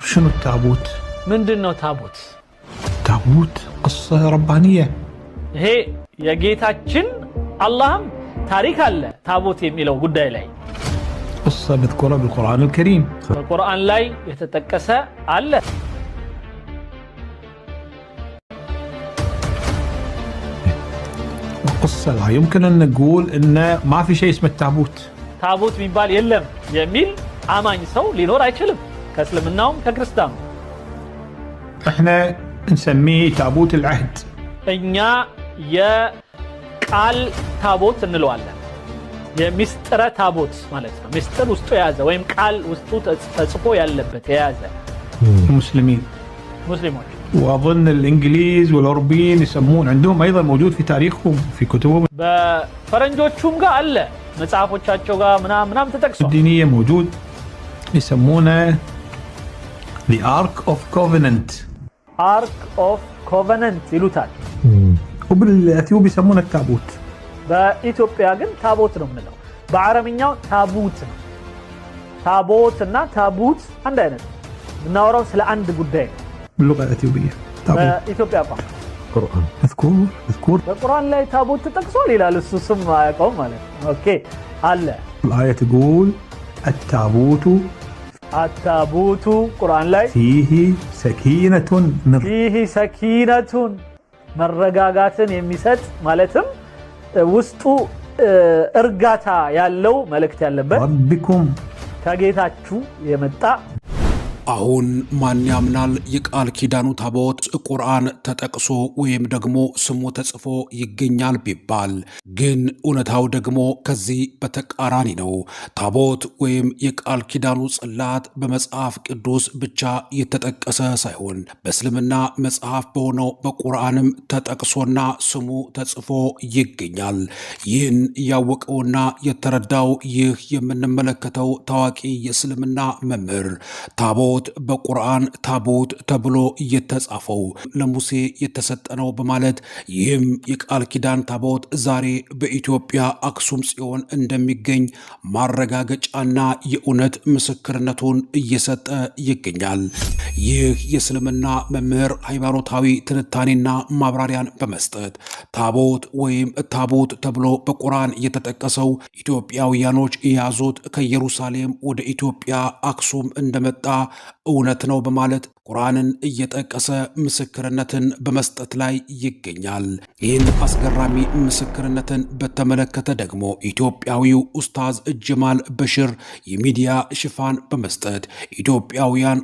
شنو التابوت؟ ምንድነው ታቦት? تابوت قصة ربانية هي የጌታችን አላህም ታሪክ አለ ታቦት የሚለው ጉዳይ ላይ قصة مذكورة بالقرآن الكريم በቁርአን ላይ የተጠቀሰ አለ قصة لا يمكن أن نقول إن ما في شيء اسمه التابوت ታቦት የሚባል የለም የሚል አማኝ ሰው ሊኖር አይችልም ከእስልምናውም ከክርስቲያኑ احنا نسميه تابوت العهد እኛ የቃል ታቦት እንለዋለን የሚስጥረ ታቦት ማለት ነው ሚስጥር ውስጡ የያዘ ወይም ቃል ውስጡ ተጽፎ ያለበት የያዘ المسلمين ሙስሊሞች واظن الانجليز والاوروبيين يسمون عندهم ايضا موجود في تاريخهم في كتبهم በፈረንጆቹም ጋር አለ መጽሐፎቻቸው ጋር ምናምን ተጠቅሷል الدينية موجود يسمونه the Ark of Covenant Ark of Covenant ይሉታል وبالأثيوب يسمونه التابوت በኢትዮጵያ ግን ታቦት ነው የምንለው በአረብኛው ታቡት ነው ታቦትና ታቡት አንድ አይነት እናወራው ስለ አንድ ጉዳይ ነው باللغة الأثيوبية በኢትዮጵያ ቋንቋ قرآن اذكر በቁርአን ላይ ታቦት ተጠቅሷል ይላል እሱ ስም አያውቀውም ማለት ነው ኦኬ አለ الآية تقول التابوت ቁርአን ላይ فيه سكينة فيه سكينة መረጋጋትን የሚሰጥ ማለትም ውስጡ እርጋታ ያለው መልእክት ያለበት ربكم ከጌታችሁ የመጣ አሁን ማን ያምናል የቃል ኪዳኑ ታቦት ቁርአን ተጠቅሶ ወይም ደግሞ ስሙ ተጽፎ ይገኛል ቢባል ግን እውነታው ደግሞ ከዚህ በተቃራኒ ነው ታቦት ወይም የቃል ኪዳኑ ጽላት በመጽሐፍ ቅዱስ ብቻ የተጠቀሰ ሳይሆን በእስልምና መጽሐፍ በሆነው በቁርአንም ተጠቅሶና ስሙ ተጽፎ ይገኛል ይህን ያወቀውና የተረዳው ይህ የምንመለከተው ታዋቂ የእስልምና መምህር ታቦት በቁርአን ታቦት ተብሎ የተጻፈው ለሙሴ የተሰጠነው በማለት ይህም የቃል ኪዳን ታቦት ዛሬ በኢትዮጵያ አክሱም ጽዮን እንደሚገኝ ማረጋገጫና የእውነት ምስክርነቱን እየሰጠ ይገኛል ይህ የእስልምና መምህር ሃይማኖታዊ ትንታኔና ማብራሪያን በመስጠት ታቦት ወይም ታቦት ተብሎ በቁርአን የተጠቀሰው ኢትዮጵያውያኖች የያዙት ከኢየሩሳሌም ወደ ኢትዮጵያ አክሱም እንደመጣ እውነት ነው በማለት ቁርአንን እየጠቀሰ ምስክርነትን በመስጠት ላይ ይገኛል ይህን አስገራሚ ምስክርነትን በተመለከተ ደግሞ ኢትዮጵያዊው ኡስታዝ ጀማል በሽር የሚዲያ ሽፋን በመስጠት ኢትዮጵያውያን